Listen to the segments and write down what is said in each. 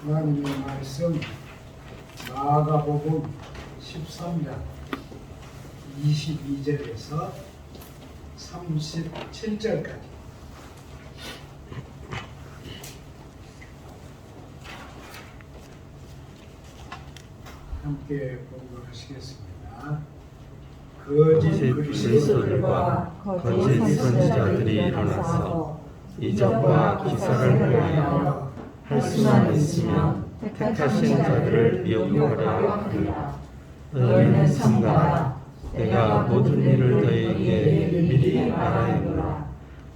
하나님의 말씀 마가복음 13장 22절에서 37절까지 함께 공부하시겠습니다. 거짓 그리스도들과 거짓 선지자들이 일어나서 이적과 기사를 행하여 할 수만 있으면 택하신 자들을 미혹하려 하리라. 너희는 삼가라. 내가 모든 일을 너희에게 미리 말하였노라.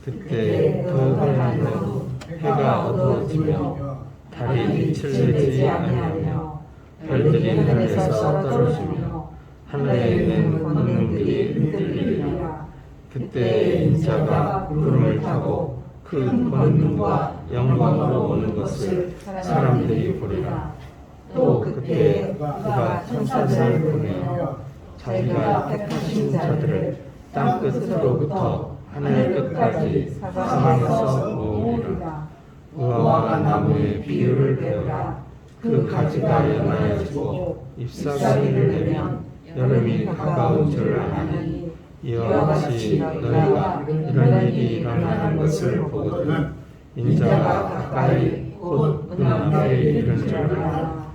그때 그 하늘로 해가 어두워지며 달이 빛을 내지 아니하며 별들이 하늘에서 떨어지며 하늘에 있는 권능들이 흔들리리라. 그때 인자가 구름을 타고 그 권능과 영광으로 오는 것을 사람들이 보리라. 또 그때 그가 천사들을 보내어 자기가 택하신 자들을 땅 끝으로부터 하늘 끝까지 사방에서 모으리라. 우화와 나무의 비유를 배우라. 그 가지가 연하여지고 잎사귀를 내면 여름이 가까운 줄 아나니 이와 같이 너희가 이런 일이 일어나는 것을 보거든 인자가 가까이 곧 눈앞에 이른 줄 알라.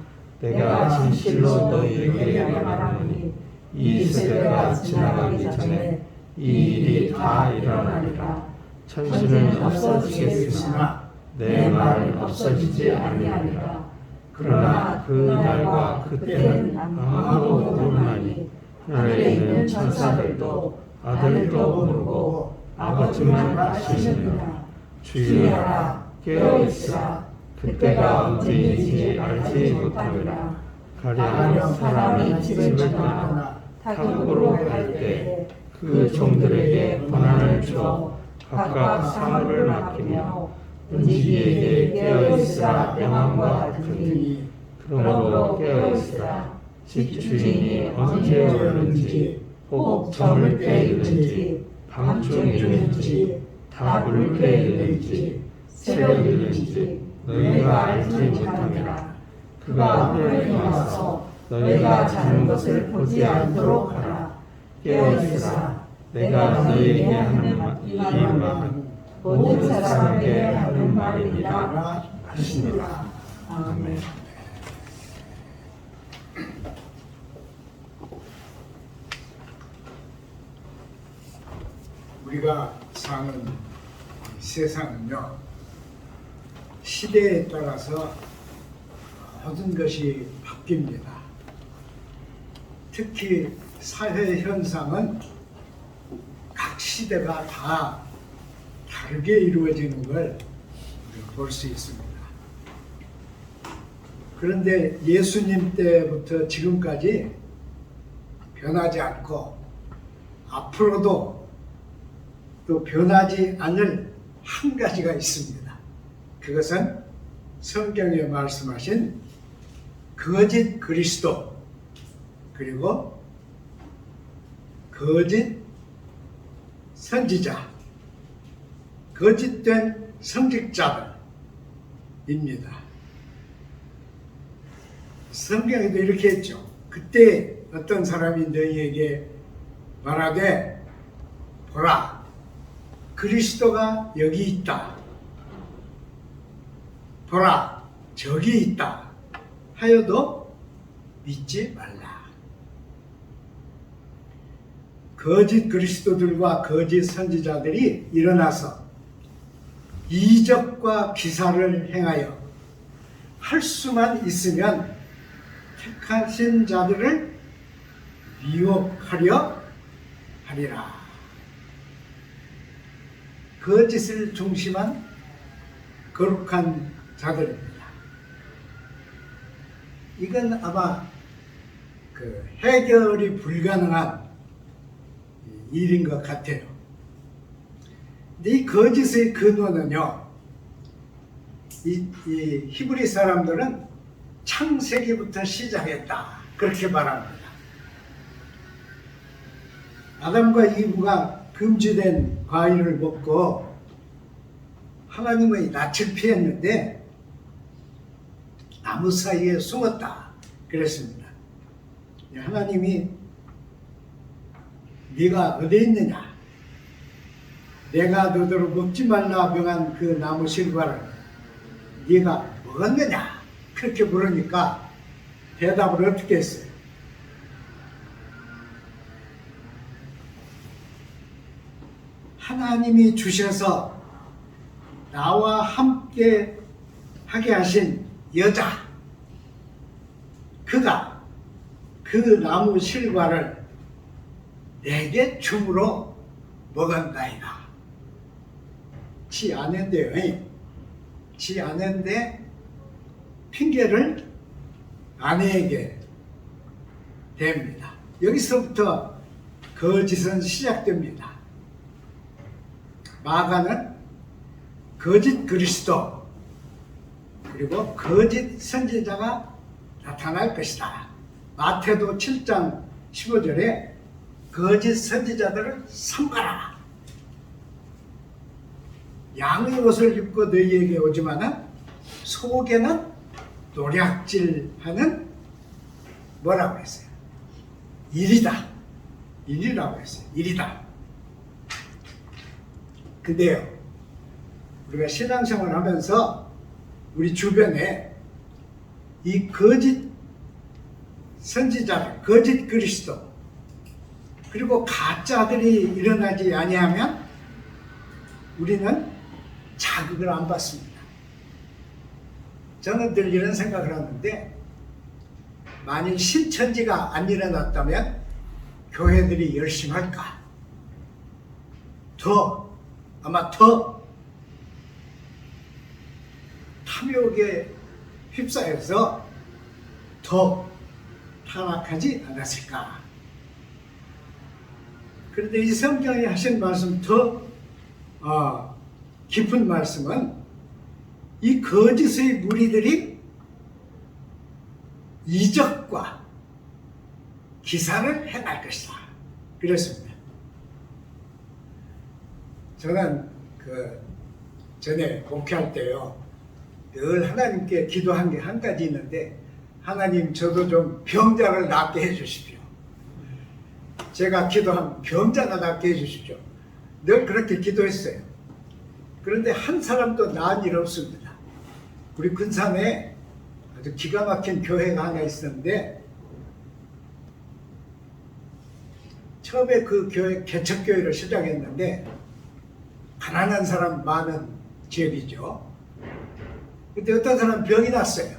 내가 진실로 너희에게 말하노니 이 세대가 지나가기 전에 이 일이 다 일어나리라. 천지는 없어지겠으나 내 말은 없어지지 아니하리라. 그러나 그 날과 그때는 아무도 모르나니 하늘에 있는 천사들도 아들도 모르고 아버지만 아시느니라. 주의하라. 깨어있으라. 그때가 언제인지 알지 못하리라. 가령 사람이 집을 떠나 타국으로 갈 때 그 종들에게 권한을 줘 각각 사물을 맡기며 은지기에게 깨어있으라 명함과 같으니 그러므로 깨어있으라. 집 주인이 언제 오는지 혹 저물 때 이른지 밤중에 이른지 다 물 때 이른지 새벽 이른지 너희가 알지 못함이라. 그가 하늘에 와서 너희가 자는 것을 보지 않도록 하라. 깨어있으라. 내가 너희에게 하는 이 말은 모든 사람에게 하는 말이니라 하시니라. 아멘. 우리가 사는 세상은요, 시대에 따라서 모든 것이 바뀝니다. 특히 사회 현상은 각 시대가 다 다르게 이루어지는 걸 볼 수 있습니다. 그런데 예수님 때부터 지금까지 변하지 않고 앞으로도 또 변하지 않을 한 가지가 있습니다. 그것은 성경에 말씀하신 거짓 그리스도 그리고 거짓 선지자, 거짓된 성직자들입니다. 성경에도 이렇게 했죠. 그때 어떤 사람이 너희에게 말하되 보라, 그리스도가 여기 있다. 보라, 저기 있다. 하여도 믿지 말라. 거짓 그리스도들과 거짓 선지자들이 일어나서 이적과 기사를 행하여 할 수만 있으면 택하신 자들을 미혹하려 하리라. 거짓을 중심한 거룩한 자들입니다. 이건 아마 해결이 불가능한 일인 것 같아요. 근데 이 거짓의 근원은요, 이 히브리 사람들은 창세기부터 시작했다. 그렇게 말합니다. 아담과 이브가 금지된 과일을 먹고 하나님의 낯을 피했는데 나무 사이에 숨었다 그랬습니다. 하나님이 네가 어디 있느냐? 내가 너더러 먹지 말라 명한 그 나무 실과를 네가 먹었느냐? 그렇게 물으니까 대답을 어떻게 했어요? 하나님이 주셔서 나와 함께 하게 하신 여자, 그가 그 나무 실과를 내게 줌으로 먹었나이다. 지 않은데요. 지 않은데 핑계를 아내에게 댑니다. 여기서부터 거짓은 시작됩니다. 마가는 거짓 그리스도 그리고 거짓 선지자가 나타날 것이다. 마태도 7장 15절에 거짓 선지자들을 삼가라. 양의 옷을 입고 너희에게 오지만은 속에는 노략질하는 뭐라고 했어요? 일이다. 일이라고 했어요. 일이다. 근데요, 우리가 신앙생활을 하면서 우리 주변에 이 거짓 선지자들, 거짓 그리스도, 그리고 가짜들이 일어나지 아니하면 우리는 자극을 안 받습니다. 저는 늘 이런 생각을 하는데, 만일 신천지가 안 일어났다면 교회들이 열심히 할까? 아마 더 탐욕에 휩싸여서 더 타락하지 않았을까? 그런데 이 성경이 하신 말씀 더 깊은 말씀은 이 거짓의 무리들이 이적과 기사를 행할 것이다. 그랬습니다. 저는 전에 목회할 때요, 늘 하나님께 기도한 게 한 가지 있는데, 하나님 저도 좀 병자를 낫게 해주십시오. 제가 기도하면 병자가 낫게 해주십시오. 늘 그렇게 기도했어요. 그런데 한 사람도 나은 일 없습니다. 우리 군산에 아주 기가 막힌 교회가 하나 있었는데, 처음에 그 교회 개척교회를 시작했는데 가난한 사람 많은 지역이죠. 근데 어떤 사람 병이 났어요.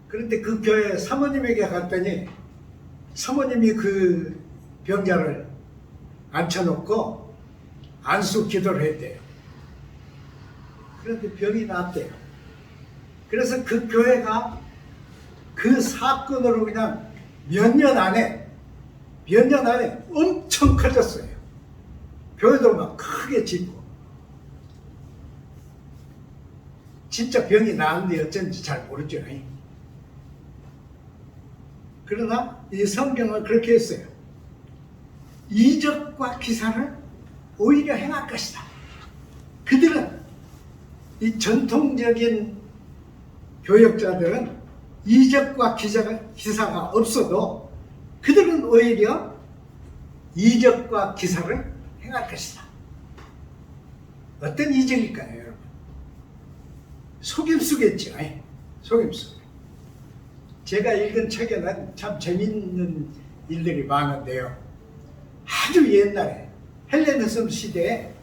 그런데 그 교회 사모님에게 갔더니 사모님이 그 병자를 앉혀놓고 안수 기도를 했대요. 그런데 병이 났대요. 그래서 그 교회가 그 사건으로 그냥 몇 년 안에 엄청 커졌어요. 교회도 막 크게 짓고. 진짜 병이 나았는데 어쩐지 잘 모르죠. 그러나 이 성경은 그렇게 했어요. 이적과 기사를 오히려 행할 것이다. 그들은, 이 전통적인 교역자들은 이적과 기사가 없어도 그들은 오히려 이적과 기사를 행할 것이다. 어떤 이적일까요, 여러분? 속임수겠죠. 속임수. 제가 읽은 책에는 참 재밌는 일들이 많은데요. 아주 옛날에 헬레니즘 시대에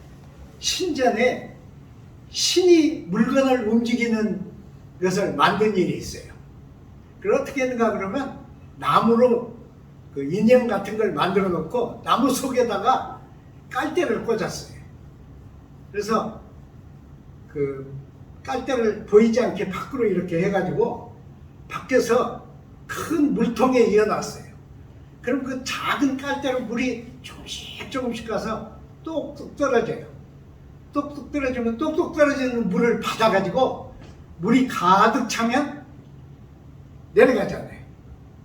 신전에 신이 물건을 움직이는 것을 만든 일이 있어요. 그걸 어떻게 했는가 그러면 나무로 그 인형 같은 걸 만들어 놓고 나무 속에다가 깔대를 꽂았어요. 그래서 그 깔대를 보이지 않게 밖으로 이렇게 해가지고 밖에서 큰 물통에 이어놨어요. 그럼 그 작은 깔대로 물이 조금씩 가서 똑똑 떨어져요. 똑똑 떨어지면 똑똑 떨어지는 물을 받아가지고 물이 가득 차면 내려가잖아요.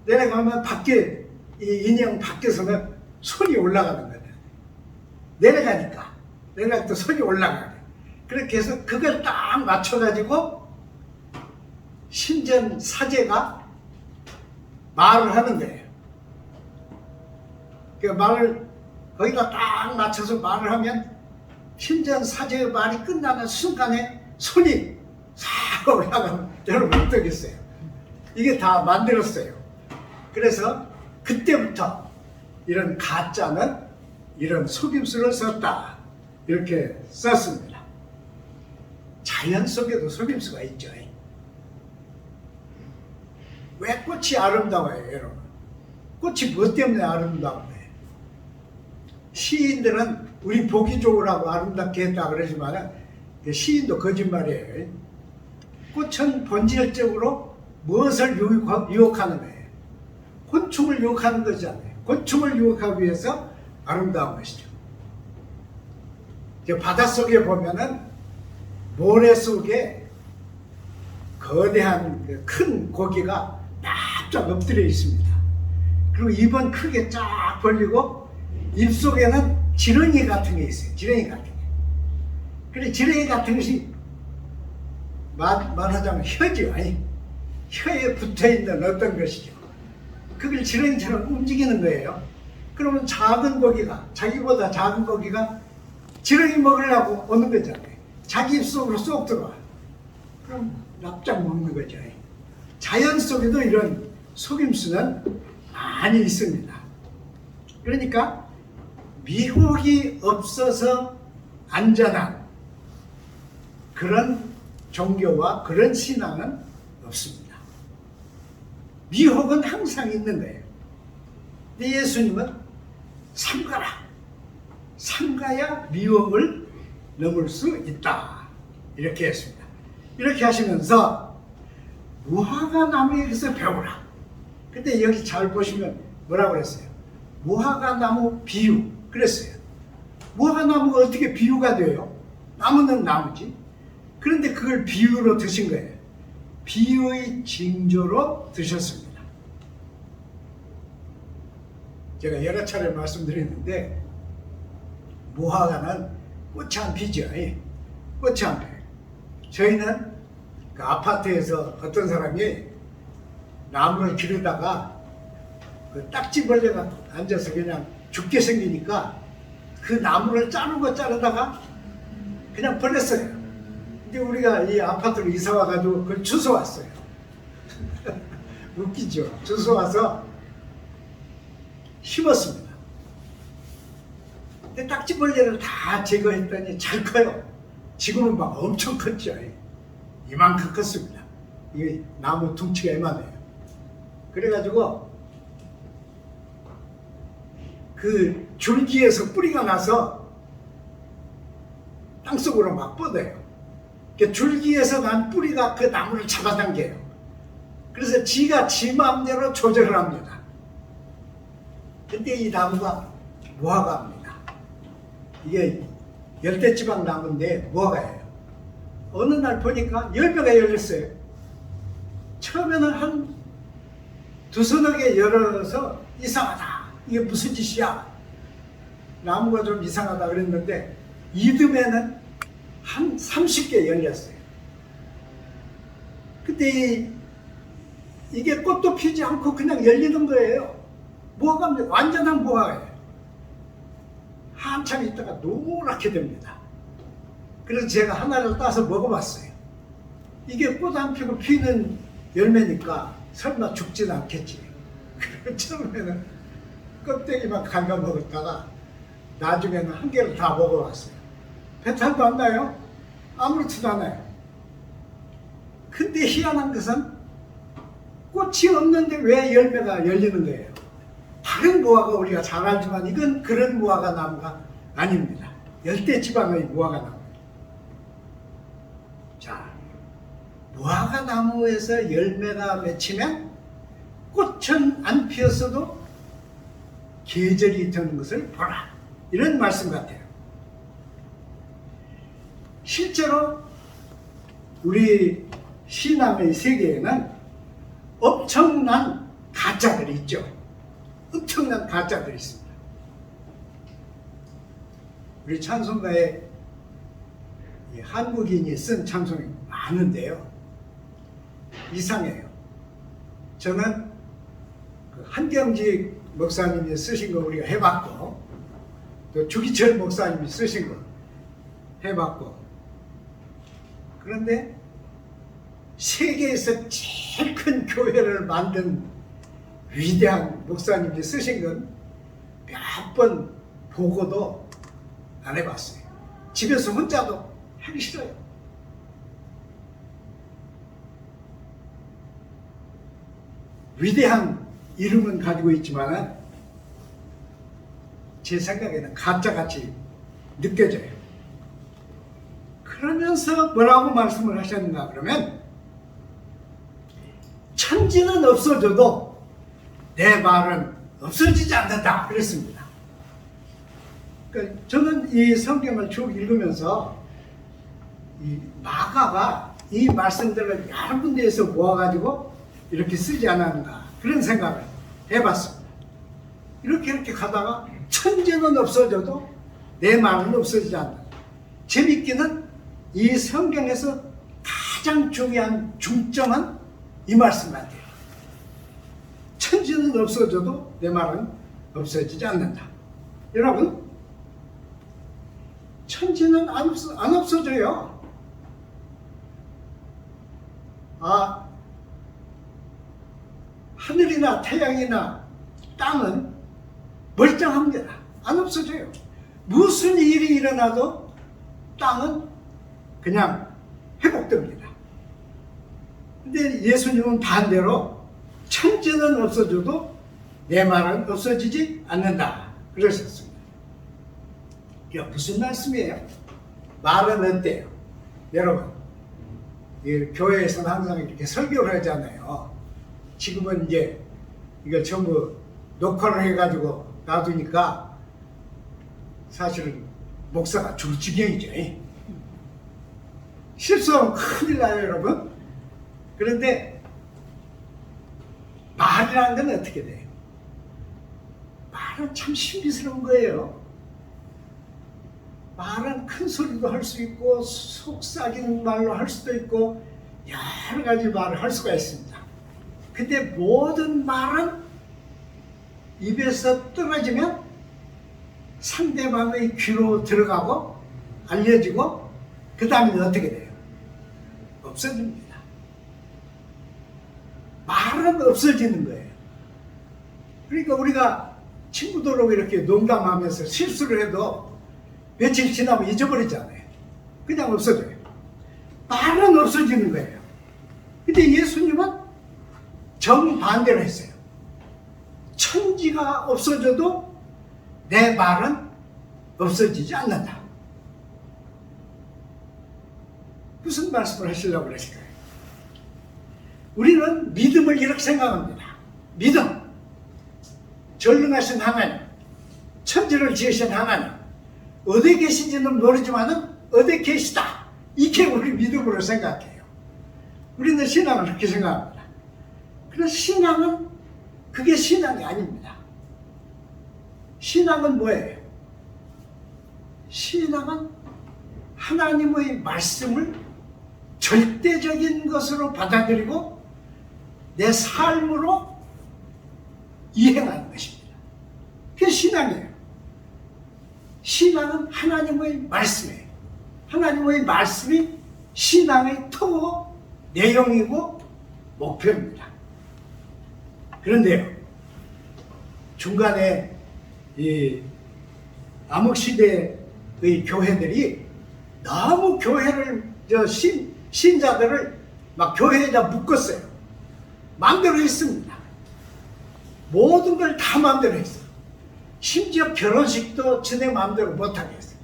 내려가면 밖에 이 인형 밖에서는 손이 올라가는 거예요. 내려가니까 또 손이 올라가요. 그렇게 해서 그걸 딱 맞춰가지고 신전 사제가 말을 하는 거예요. 그 말을 거기다 딱 맞춰서 말을 하면 신전 사제의 말이 끝나는 순간에 손이 싹 올라가면 여러분 어떠겠어요? 이게 다 만들었어요. 그래서 그때부터 이런 가짜는 이런 속임수를 썼다 이렇게 썼습니다. 자연 속에도 속임수가 있죠. 왜 꽃이 아름다워요, 여러분? 꽃이 무엇 때문에 아름다운 거예요? 시인들은 우리 보기 좋으라고 아름답게 했다 그러지만 시인도 거짓말이에요. 꽃은 본질적으로 무엇을 유혹하는 거예요? 곤충을 유혹하는 거잖아요. 곤충을 유혹하기 위해서 아름다운 것이죠. 바닷속에 보면은 모래 속에 거대한 큰 고기가 납작 엎드려 있습니다. 그리고 입은 크게 쫙 벌리고 입속에는 지렁이 같은 게 있어요. 지렁이 같은 게. 그래 지렁이 같은 것이 말하자면 혀죠. 아니, 혀에 붙어있는 어떤 것이죠. 그걸 지렁이처럼 움직이는 거예요. 그러면 작은 고기가, 자기보다 작은 고기가 지렁이 먹으려고 오는 거잖아요. 자기 입속으로 쏙 들어와. 그럼 납작 먹는 거죠. 자연 속에도 이런 속임수는 많이 있습니다. 그러니까 미혹이 없어서 안전한 그런 종교와 그런 신앙은 없습니다. 미혹은 항상 있는 거예요. 근데 예수님은 삼가라. 삼가야 미혹을 넘을 수 있다. 이렇게 했습니다. 이렇게 하시면서 무화과 나무에게서 배우라. 근데 여기 잘 보시면 뭐라고 그랬어요? 무화과 나무 비유 그랬어요. 무화과 나무가 어떻게 비유가 돼요? 나무는 나무지. 그런데 그걸 비유로 드신 거예요. 비유의 징조로 드셨습니다. 제가 여러 차례 말씀드렸는데 무화과는 꽃이 한 피죠. 꽃이 한 피. 저희는 그 아파트에서 어떤 사람이 나무를 기르다가 그 딱지벌레가 앉아서 그냥 죽게 생기니까 그 나무를 자르다가 그냥 버렸어요. 근데 우리가 이 아파트로 이사 와가지고 그걸 주워왔어요. 웃기죠. 주워와서 심었습니다. 근데 딱지벌레를 다 제거했더니 잘 커요. 지금은 막 엄청 컸죠. 이만큼 컸습니다. 이게 나무 둥치가 이만해요. 그래가지고 그 줄기에서 뿌리가 나서 땅속으로 막 뻗어요. 줄기에서 난 뿌리가 그 나무를 잡아당겨요. 그래서 지가 지 마음대로 조절을 합니다. 근데 이 나무가 무화과입니다. 이게 열대지방 나무인데 무화과예요. 어느 날 보니까 열매가 열렸어요. 처음에는 한 두서너 개 열어서 이상하다. 이게 무슨 짓이야? 나무가 좀 이상하다 그랬는데 이듬해는 한 30개 열렸어요. 근데 이게 꽃도 피지 않고 그냥 열리는 거예요. 무화과입니다. 완전한 무화과예요. 한참 있다가 노랗게 됩니다. 그래서 제가 하나를 따서 먹어봤어요. 이게 꽃 안 피고 피는 열매니까 설마 죽지는 않겠지. 그래서 처음에는 껍데기만 감아 먹었다가 나중에는 한 개를 다 먹어봤어요. 배탈도 안 나요. 아무렇지도 않아요. 근데 희한한 것은 꽃이 없는데 왜 열매가 열리는 거예요? 다른 무화과 우리가 잘 알지만 이건 그런 무화과 나무가 아닙니다. 열대지방의 무화과 나무. 자, 무화과 나무에서 열매가 맺히면 꽃은 안 피었어도 계절이 되는 것을 보라. 이런 말씀 같아요. 실제로 우리 신앙의 세계에는 엄청난 가짜들이 있죠. 엄청난 가짜들이 있습니다. 우리 찬송가에 한국인이 쓴 찬송이 많은데요. 이상해요. 저는 그 한경직 목사님이 쓰신 거 우리가 해봤고, 또 주기철 목사님이 쓰신 거 해봤고, 그런데 세계에서 제일 큰 교회를 만든 위대한 목사님이 쓰신 건 몇 번 보고도 안 해봤어요. 집에서 혼자도 하기 싫어요. 위대한 이름은 가지고 있지만 제 생각에는 가짜같이 느껴져요. 그러면서 뭐라고 말씀을 하셨는가 그러면, 천지는 없어져도 내 말은 없어지지 않는다 그랬습니다. 그러니까 저는 이 성경을 쭉 읽으면서 이 마가가 이 말씀들을 여러 군데에서 모아가지고 이렇게 쓰지 않았나 그런 생각을 해봤습니다. 이렇게 가다가 천지는 없어져도 내 말은 없어지지 않는다. 재밌기는 이 성경에서 가장 중요한 중점은 이 말씀 같아요. 천지는 없어져도 내 말은 없어지지 않는다. 여러분, 천지는 안 없어져요. 하늘이나 태양이나 땅은 멀쩡합니다. 안 없어져요. 무슨 일이 일어나도 땅은 그냥 회복됩니다. 근데 예수님은 반대로 천지는 없어져도 내 말은 없어지지 않는다 그러셨습니다. 이게 무슨 말씀이에요? 말은 어때요? 여러분, 교회에서는 항상 이렇게 설교를 하잖아요. 지금은 이제 이걸 전부 녹화를 해가지고 놔두니까 사실은 목사가 죽을 지경이죠. 실수하면 큰일 나요, 여러분. 그런데 말이라는 건 어떻게 돼요? 말은 참 신비스러운 거예요. 말은 큰 소리도 할 수 있고 속삭이는 말로 할 수도 있고 여러 가지 말을 할 수가 있습니다. 근데 모든 말은 입에서 떨어지면 상대방의 귀로 들어가고 알려지고 그 다음에 어떻게 돼요? 없어집니다. 말은 없어지는 거예요. 그러니까 우리가 친구들하고 이렇게 농담하면서 실수를 해도 며칠 지나면 잊어버리잖아요. 그냥 없어져요. 말은 없어지는 거예요. 근데 예수님은 정반대로 했어요. 천지가 없어져도 내 말은 없어지지 않는다. 무슨 말씀을 하시려고 그러실까요? 우리는 믿음을 이렇게 생각합니다. 믿음, 전능하신 하나님, 천지를 지으신 하나님, 어디 계신지는 모르지만은 어디 계시다. 이게 우리 믿음으로 생각해요. 우리는 신앙을 그렇게 생각합니다. 그래서 신앙은 그게 신앙이 아닙니다. 신앙은 뭐예요? 신앙은 하나님의 말씀을 절대적인 것으로 받아들이고 내 삶으로 이행하는 것입니다. 그게 신앙이에요. 신앙은 하나님의 말씀이에요. 하나님의 말씀이 신앙의 토 내용이고 목표입니다. 그런데요, 중간에 이 암흑시대의 교회들이 너무 교회를, 신자들을 막 교회에다 묶었어요. 마음대로 했습니다. 모든 걸 다 마음대로 했어요. 심지어 결혼식도 지네 마음대로 못하게 했어요.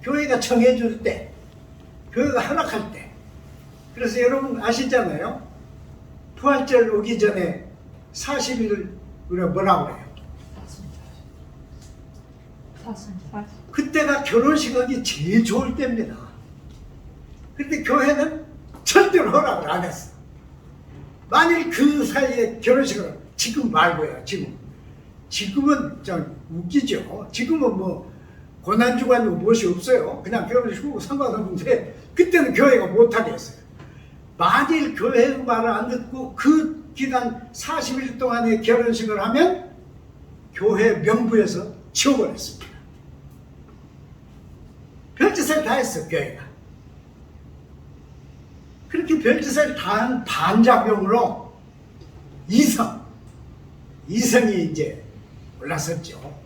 교회가 정해줄 때, 교회가 허락할 때. 그래서 여러분 아시잖아요. 부활절 오기 전에 40일을 우리가 뭐라고 해요? 그때가 결혼식 하기 제일 좋을 때입니다. 그런데 교회는 절대로 허락을 안 했어. 만일 그 사이에 결혼식을, 지금 말고요, 지금은 좀 웃기죠. 지금은 뭐 고난주간이고 무엇이 없어요. 그냥 결혼식 하고 상관없는데 그때는 교회가 못하게 했어요. 만일 교회 말을 안 듣고 그 기간 40일 동안의 결혼식을 하면 교회 명부에서 지워버렸습니다. 별짓을 다 했어, 교회가. 그렇게 별짓을 다 한 반작용으로 이성이 이제 올라섰죠.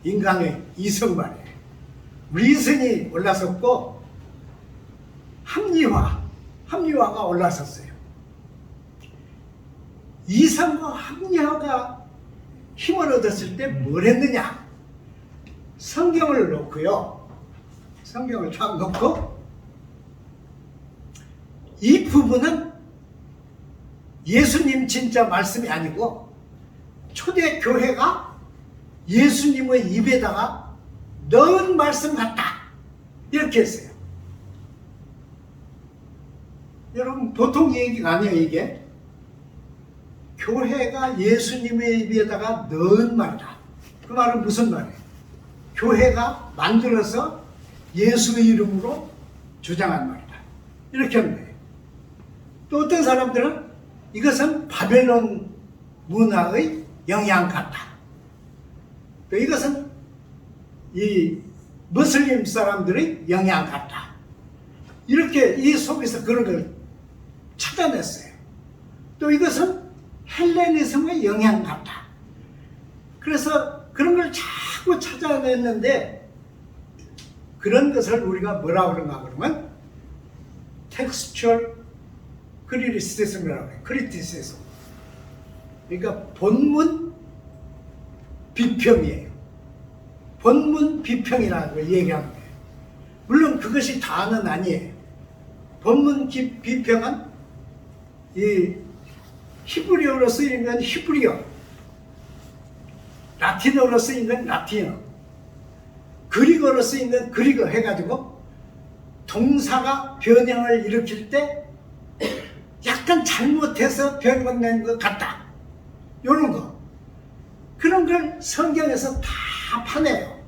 인간의 이성 말이에요. 리슨이 올라섰고 합리화가 올라섰어요. 이성과 합리화가 힘을 얻었을 때 뭘 했느냐? 성경을 놓고요. 성경을 딱 놓고 이 부분은 예수님 진짜 말씀이 아니고 초대 교회가 예수님의 입에다가 넣은 말씀 같다. 이렇게 했어요. 여러분 보통 얘기가 아니에요, 이게. 교회가 예수님의 입에다가 넣은 말이다. 그 말은 무슨 말이에요? 교회가 만들어서 예수의 이름으로 주장한 말이다. 이렇게 하는 거예요. 또 어떤 사람들은 이것은 바벨론 문화의 영향 같다. 또 이것은 이 무슬림 사람들의 영향 같다. 이렇게 이 속에서 그런 걸 찾아냈어요. 또 이것은 헬레니즘의 영향 같다. 그래서 그런 걸 자꾸 찾아냈는데 그런 것을 우리가 뭐라고 그런가 그러면 텍스추얼 크리티시즘이라고 해요. 크리티시즘. 그러니까 본문 비평이에요. 본문 비평이라고 얘기하는 거예요. 물론 그것이 다는 아니에요. 본문 비평은 이 히브리어로 쓰인 건 히브리어, 라틴어로 쓰인 건 라틴어, 그리거로 쓰인 건 그리거 해가지고 동사가 변형을 일으킬 때 약간 잘못해서 변형된 것 같다. 이런 거. 그런 걸 성경에서 다 파내요.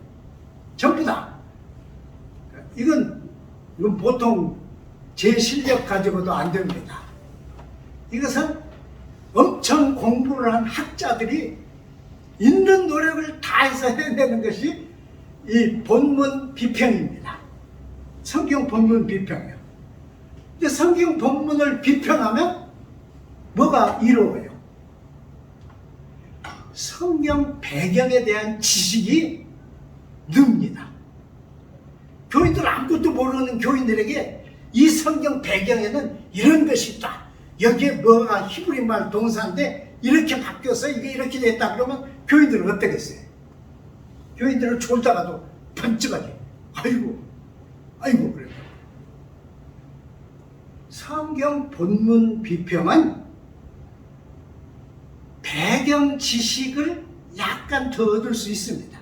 전부 다. 이건 보통 제 실력 가지고도 안 됩니다. 이것은 엄청 공부를 한 학자들이 있는 노력을 다해서 해내는 것이 이 본문 비평입니다. 성경 본문 비평이요. 근데 성경 본문을 비평하면 뭐가 이루어요? 성경 배경에 대한 지식이 늡니다. 교인들 아무것도 모르는 교인들에게 이 성경 배경에는 이런 것이 있다. 여기에 뭐가 히브리말 동사인데 이렇게 바뀌어서 이게 이렇게 됐다 그러면 교인들은 어떻겠어요? 교인들은 졸다가도 번쩍하지. 아이고 그래요. 성경 본문 비평은 배경 지식을 약간 더 얻을 수 있습니다.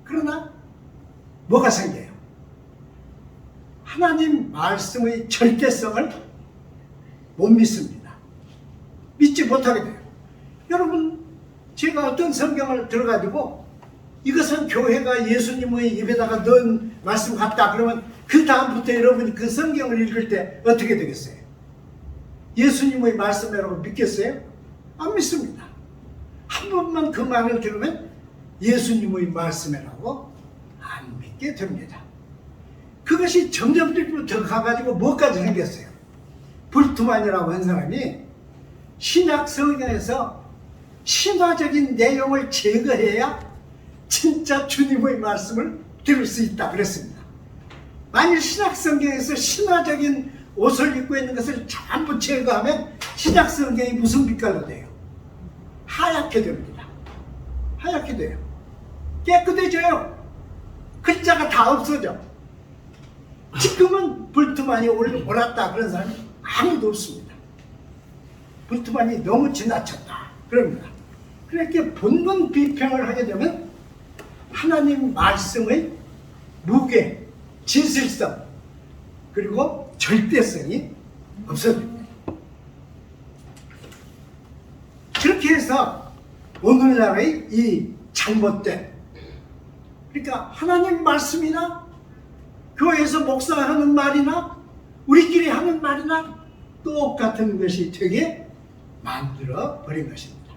그러나 뭐가 생겨요? 하나님 말씀의 절대성을 못 믿습니다. 믿지 못하게 돼요. 여러분, 제가 어떤 성경을 들어가지고 이것은 교회가 예수님의 입에다가 넣은 말씀 같다 그러면 그 다음부터 여러분이 그 성경을 읽을 때 어떻게 되겠어요? 예수님의 말씀이라고 믿겠어요? 안 믿습니다. 한 번만 그 말을 들으면 예수님의 말씀이라고 안 믿게 됩니다. 그것이 점점 더 가가지고 뭐까지 생겼어요? 불트만이라고 한 사람이 신약 성경에서 신화적인 내용을 제거해야 진짜 주님의 말씀을 들을 수 있다 그랬습니다. 만일 신약 성경에서 신화적인 옷을 입고 있는 것을 전부 제거하면 신약 성경이 무슨 빛깔로 돼요? 하얗게 됩니다. 하얗게 돼요. 깨끗해져요. 글자가 다 없어져. 지금은 불트만이 옳았다 그런 사람이 아무도 없습니다. 불트만이 너무 지나쳤다 그럽니다. 그렇게 본문 비평을 하게 되면 하나님 말씀의 무게, 진실성 그리고 절대성이 없어집니다. 그렇게 해서 오늘날의 이 잘못된, 그러니까 하나님 말씀이나 교회에서 목사하는 말이나 우리끼리 하는 말이나 똑같은 것이 되게 만들어 버린 것입니다.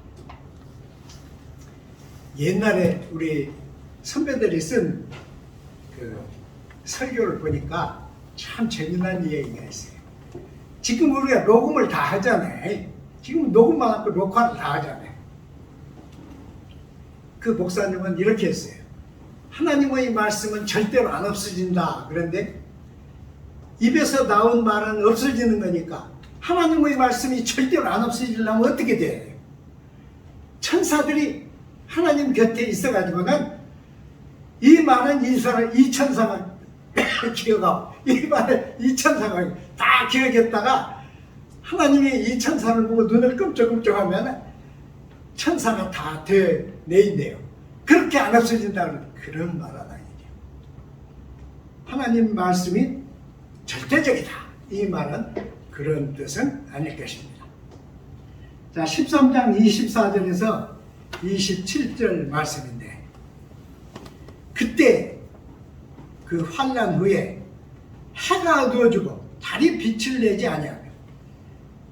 옛날에 우리 선배들이 쓴 그 설교를 보니까 참 재미난 얘기가 있어요. 지금 우리가 녹음을 다 하잖아요. 지금 녹음만 하고 녹화를 다 하잖아요. 그 목사님은 이렇게 했어요. 하나님의 말씀은 절대로 안 없어진다. 그런데 입에서 나온 말은 없어지는 거니까 하나님의 말씀이 절대로 안 없어지려면 어떻게 돼요? 천사들이 하나님 곁에 있어가지고는 이 말은 이 천사가 기억하고 이 말은 이 천사가 다 기억했다가 하나님이 이 천사를 보고 눈을 끔쩍끔쩍하면 천사가 다 되내인데요. 그렇게 안 없어진다는 그런 말 아니에요. 하나님 말씀이 절대적이다. 이 말은 그런 뜻은 아닐 것입니다. 자, 13장 24절에서 27절 말씀인데 그때 그 환난 후에 해가 어두워지고 달이 빛을 내지 아니하며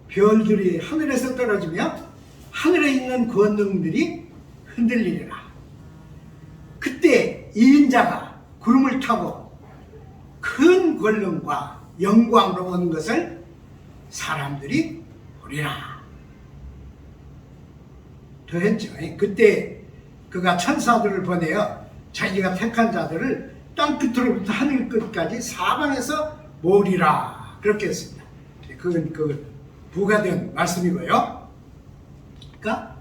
별들이 하늘에서 떨어지며 하늘에 있는 권능들이 흔들리리라. 그때 이인자가 구름을 타고 큰 권능과 영광으로 온 것을 사람들이 보리라. 더했죠. 그때 그가 천사들을 보내어 자기가 택한 자들을 땅끝으로부터 하늘 끝까지 사방에서 모으리라. 그렇게 했습니다. 그건 그 부가된 말씀이고요. 그러니까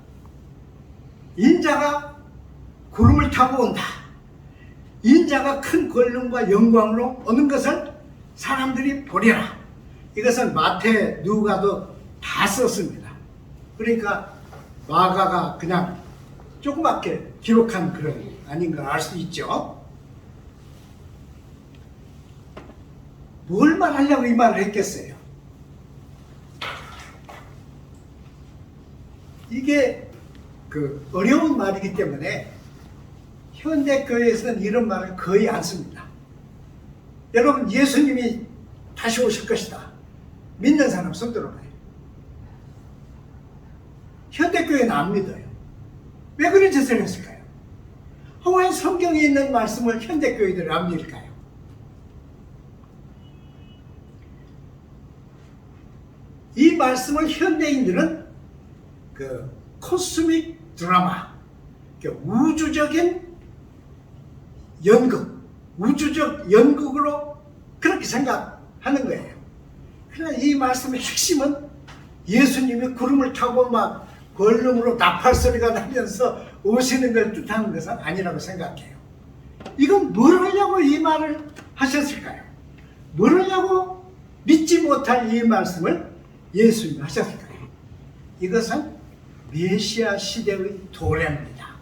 인자가 구름을 타고 온다. 인자가 큰 권능과 영광으로 오는 것을 사람들이 보리라. 이것은 마태, 누가도 다 썼습니다. 그러니까 마가가 그냥 조그맣게 기록한 그런 아닌 걸 알 수 있죠. 뭘 말하려고 이 말을 했겠어요? 이게 그 어려운 말이기 때문에 현대교회에서는 이런 말을 거의 안 씁니다. 여러분, 예수님이 다시 오실 것이다. 믿는 사람 손 들어봐요. 현대교회는 안 믿어요. 왜 그런 짓을 했을까요? 왜 성경에 있는 말씀을 현대교회들이 안 믿을까요? 이 말씀을 현대인들은 그 코스믹 드라마, 우주적인 연극, 우주적 연극으로 그렇게 생각하는 거예요. 그러나 이 말씀의 핵심은 예수님이 구름을 타고 막 권능으로 나팔 소리가 나면서 오시는 걸 뜻하는 것은 아니라고 생각해요. 이건 뭘 하려고 이 말을 하셨을까요? 뭘 하려고 믿지 못할 이 말씀을 예수님이 하셨을까요? 이것은 메시아 시대의 도래입니다.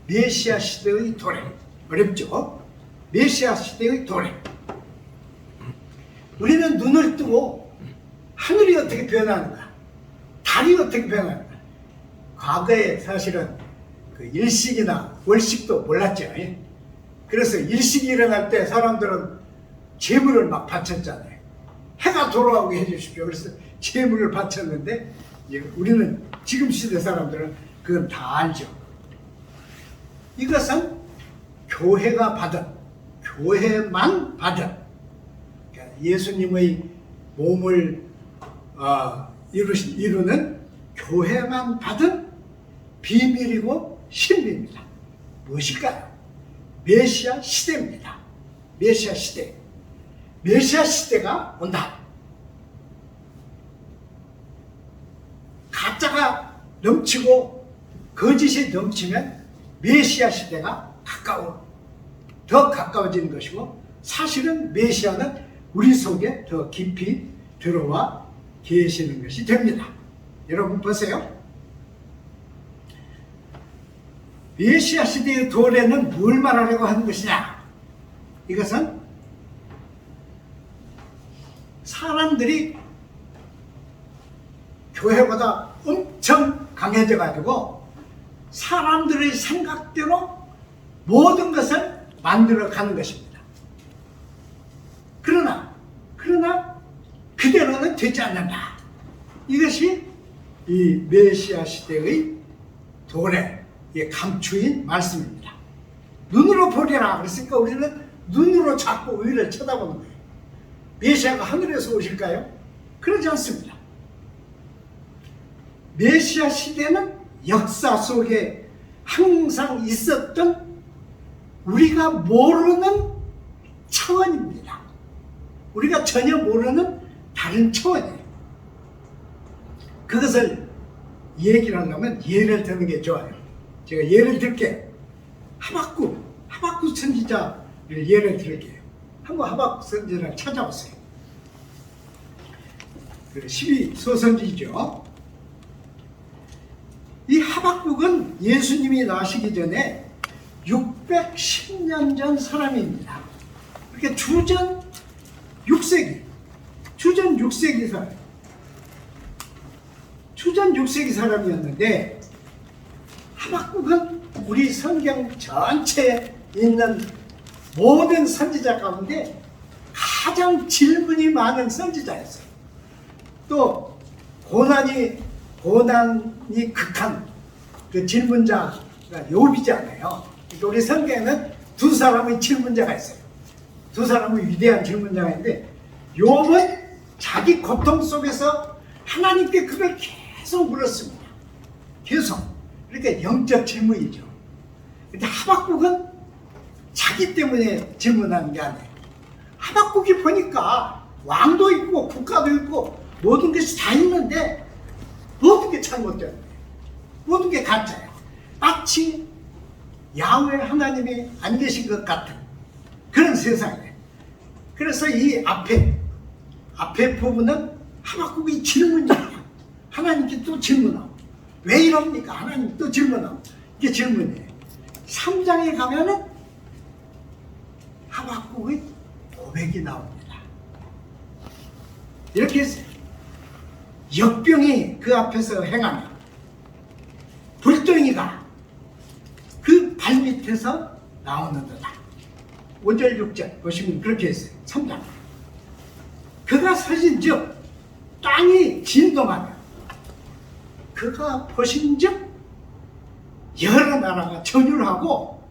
메시아 시대의 도래. 어렵죠? 메시아 시대의 도래. 우리는 눈을 뜨고 하늘이 어떻게 변하는가, 달이 어떻게 변하는가. 과거에 사실은 그 일식이나 월식도 몰랐죠. 그래서 일식이 일어날 때 사람들은 제물을 막 바쳤잖아요. 해가 돌아오게 해주십시오. 그래서 제물을 바쳤는데 우리는 지금 시대 사람들은 그건 다 알죠. 이것은 교회가 받은, 교회만 받은, 그러니까 예수님의 몸을 이루는 교회만 받은 비밀이고 신비입니다. 무엇일까요? 메시아 시대입니다. 메시아 시대. 메시아 시대가 온다. 가짜가 넘치고 거짓이 넘치면 메시아 시대가 더 가까워지는 것이고, 사실은 메시아는 우리 속에 더 깊이 들어와 계시는 것이 됩니다. 여러분 보세요. 메시아 시대의 도래는 뭘 말하려고 하는 것이냐? 이것은 사람들이 교회보다 엄청 강해져 가지고 사람들의 생각대로 모든 것을 만들어 가는 것입니다. 그러나 되지 않는다. 이것이 이 메시아 시대의 도래, 감추인 말씀입니다. 눈으로 보리라 그랬으니까 우리는 눈으로 자꾸 위를 쳐다보는 거예요. 메시아가 하늘에서 오실까요? 그러지 않습니다. 메시아 시대는 역사 속에 항상 있었던 우리가 모르는 차원입니다. 우리가 전혀 모르는 다른 차원이에요. 그것을 얘기를 하려면 예를 드는 게 좋아요. 제가 예를 들게요. 하박국 선지자를 예를 들게요. 한번 하박국 선지자를 찾아보세요. 12소선지죠. 이 하박국은 예수님이 나시기 전에 610년 전 사람입니다. 그러니까 주전 6세기 사람. 주전 6세기 사람이었는데 하박국은 우리 성경 전체에 있는 모든 선지자 가운데 가장 질문이 많은 선지자였어요. 또 고난이 극한 그 질문자가 욥이잖아요. 그러니까 우리 성경에는 두 사람의 질문자가 있어요. 두 사람의 위대한 질문자가 있는데 욥은 자기 고통 속에서 하나님께 그걸 계속 물었습니다. 계속. 그러니까 영적 질문이죠. 근데 하박국은 자기 때문에 질문하는 게 아니에요. 하박국이 보니까 왕도 있고 국가도 있고 모든 것이 다 있는데 모든 게 잘못된 거예요. 모든 게 가짜예요. 마치 야훼 하나님이 안 계신 것 같은 그런 세상이에요. 그래서 이 앞에 부분은 하박국이 질문이에요. 하나님께 또 질문하고 왜 이럽니까? 하나님 또 질문하고 이게 질문이에요. 3장에 가면은 하박국의 고백이 나옵니다. 이렇게 했어요. 역병이 그 앞에서 행하며 불덩이가 그 발밑에서 나오는도다. 5절 6절 보시면 그렇게 했어요. 3장. 그가 서신즉 땅이 진동하며 그가 보신즉 여러 나라가 전율하고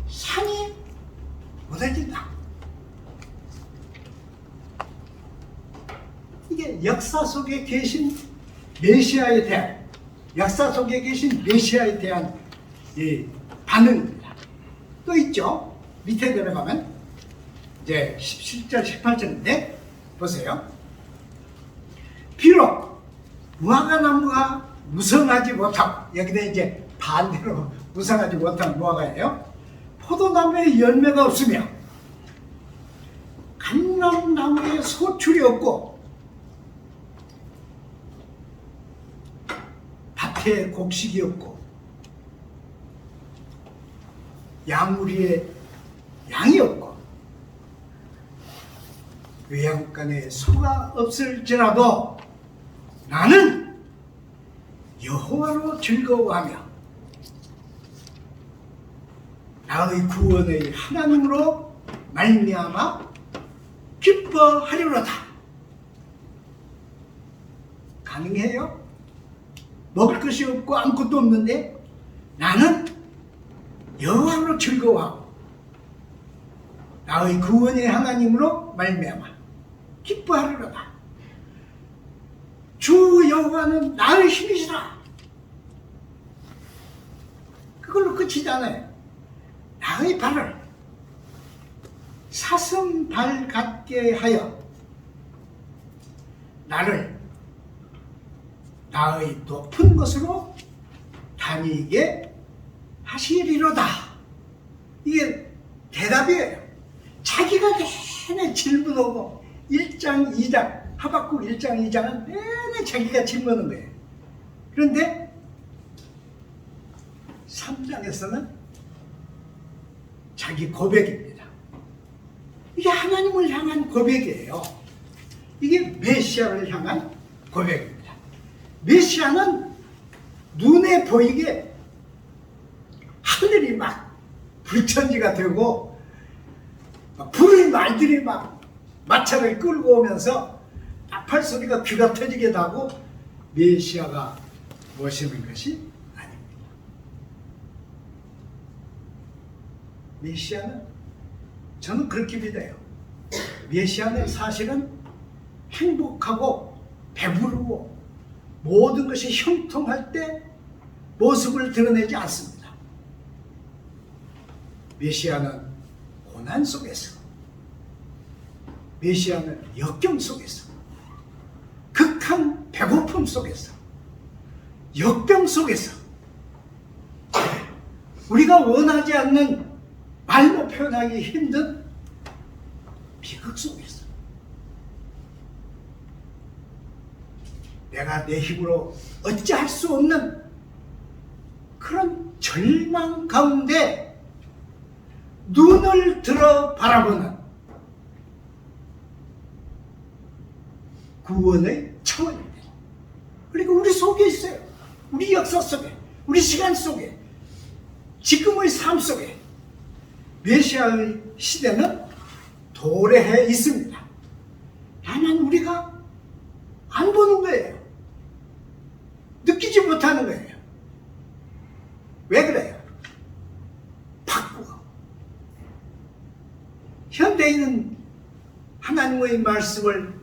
산이 무너진다. 이게 역사 속에 계신 메시아에 대한 이 반응입니다. 또 있죠. 밑에 내려가면 이제 17절 18절인데 보세요. 비록 무화과나무가 무성하지 못하고, 여기다 이제 반대로 무성하지 못한 무화과예요. 포도나무에 열매가 없으며 감람나무에 소출이 없고 밭에 곡식이 없고 양우리에 양이 없고 외양간에 소가 없을지라도 나는 여호와로 즐거워하며 나의 구원의 하나님으로 말미암아 기뻐하리로다. 가능해요? 먹을 것이 없고 아무것도 없는데 나는 여호와로 즐거워하고 나의 구원의 하나님으로 말미암아 기뻐하리로다. 주 여호와는 나의 힘이시라. 그걸로 끝이잖아요. 나의 발을 사슴발 같게 하여 나를 나의 높은 곳으로 다니게 하시리로다. 이게 대답이에요. 자기가 내내 질문하고 1장 2장 하박국 1장 2장은 내내 자기가 질문하는 거예요. 그런데 3장에서는 자기 고백입니다. 이게 하나님을 향한 고백이에요. 이게 메시아를 향한 고백입니다. 메시아는 눈에 보이게 하늘이 막 불천지가 되고 불의 말들이 막 마차를 끌고 오면서 나팔 소리가 귀가 터지게 하고 메시아가 오시는 것이 아닙니다. 메시아는 저는 그렇게 믿어요. 메시아는 사실은 행복하고 배부르고 모든 것이 형통할 때 모습을 드러내지 않습니다. 메시아는 고난 속에서, 메시아는 역경 속에서, 극한 배고픔 속에서, 역병 속에서, 우리가 원하지 않는 말로 표현하기 힘든 비극 속에서, 내가 내 힘으로 어찌할 수 없는 그런 절망 가운데 눈을 들어 바라보는 구원의 차원입니다. 그러니까 우리 속에 있어요. 우리 역사 속에, 우리 시간 속에, 지금의 삶 속에 메시아의 시대는 도래해 있습니다. 다만 우리가 안 보는 거예요. 느끼지 못하는 거예요. 왜 그래요? 바꾸고. 현대인은 하나님의 말씀을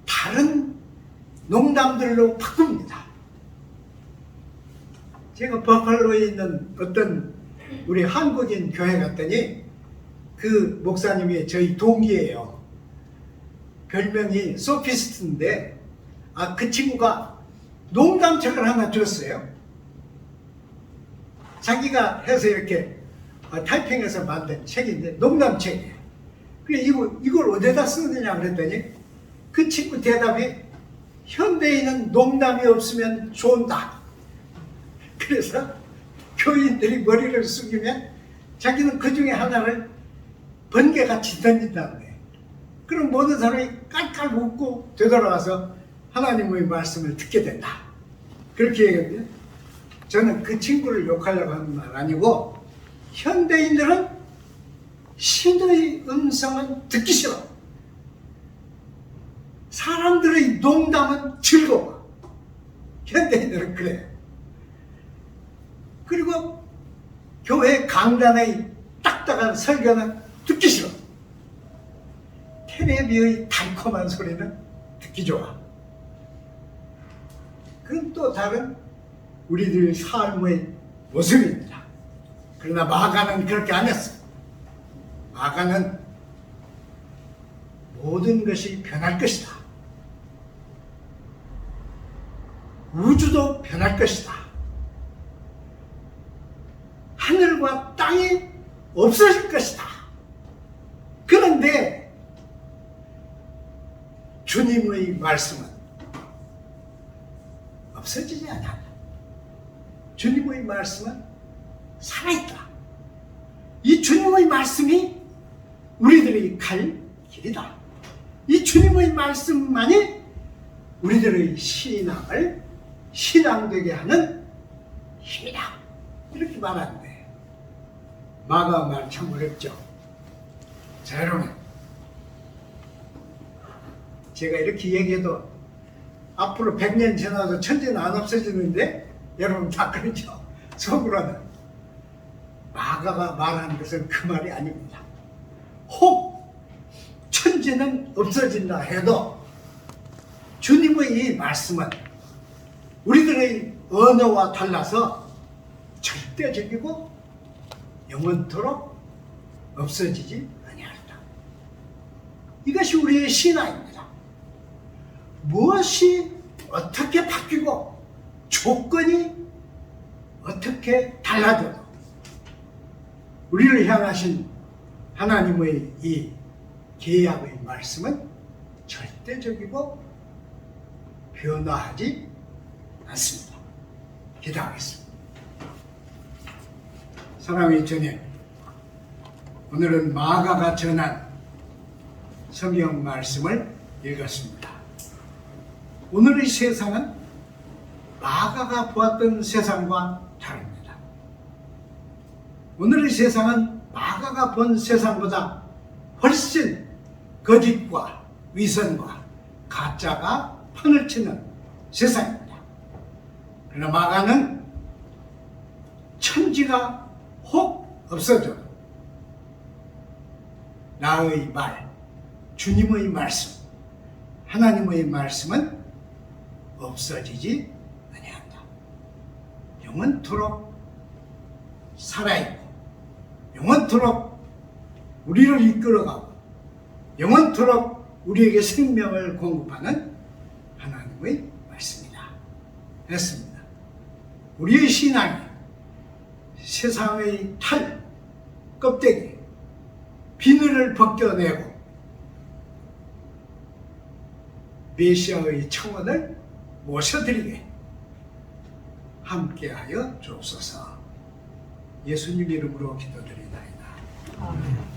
다른 농담들로 바꿉니다. 제가 버팔로에 있는 어떤 우리 한국인 교회 갔더니 그 목사님이 저희 동기예요. 별명이 소피스트인데 그 친구가 농담책을 하나 줬어요. 자기가 해서 이렇게 타이핑해서 만든 책인데 농담책이에요. 그래 이걸 어디다 쓰느냐 그랬더니 그 친구 대답이 현대인은 농담이 없으면 좋은다. 그래서 교인들이 머리를 숙이면 자기는 그 중에 하나를 번개같이 던진다는 거예요. 그럼 모든 사람이 깔깔 웃고 되돌아와서 하나님의 말씀을 듣게 된다. 그렇게 얘기했는데 저는 그 친구를 욕하려고 하는 말 아니고 현대인들은 신의 음성은 듣기 싫어. 사람들의 농담은 즐거워. 현대인들은 그래요. 그리고 교회 강단의 딱딱한 설교는 듣기 싫어. 텔레비의 달콤한 소리는 듣기 좋아. 그건 또 다른 우리들 삶의 모습입니다. 그러나 마가는 그렇게 안 했어. 마가는 모든 것이 변할 것이다. 우주도 변할 것이다. 하늘과 땅이 없어질 것이다. 그런데 주님의 말씀은 없어지지 않아. 주님의 말씀은 살아있다. 이 주님의 말씀이 우리들이 갈 길이다. 이 주님의 말씀만이 우리들의 신앙을 신앙되게 하는 힘이다. 이렇게 말하는데 마가 말 참 어렵죠. 자, 여러분, 제가 이렇게 얘기해도 앞으로 100년 지나도 천지는 안 없어지는데 여러분 다 그러죠. 속으로는 마가가 말하는 것은 그 말이 아닙니다. 혹 천지는 없어진다 해도 주님의 이 말씀은 우리들의 언어와 달라서 절대적이고 영원토록 없어지지 아니하리라. 이것이 우리의 신앙입니다. 무엇이 어떻게 바뀌고 조건이 어떻게 달라져도 우리를 향하신 하나님의 이 계약의 말씀은 절대적이고 변화하지 않습니다. 기도하겠습니다. 사랑의 주님, 오늘은 마가가 전한 성경 말씀을 읽었습니다. 오늘의 세상은 마가가 보았던 세상과 다릅니다. 오늘의 세상은 마가가 본 세상보다 훨씬 거짓과 위선과 가짜가 판을 치는 세상입니다. 그러나 마가는 천지가 혹 없어져도 나의 말, 주님의 말씀, 하나님의 말씀은 없어지지 아니한다. 영원토록 살아있고 영원토록 우리를 이끌어가고 영원토록 우리에게 생명을 공급하는 하나님의 말씀이다 했습니다. 우리의 신앙이 세상의 탈, 껍데기, 비늘을 벗겨내고 메시아의 청원을 모셔드리게 함께하여 주옵소서. 예수님 이름으로 기도드리나이다. 아멘.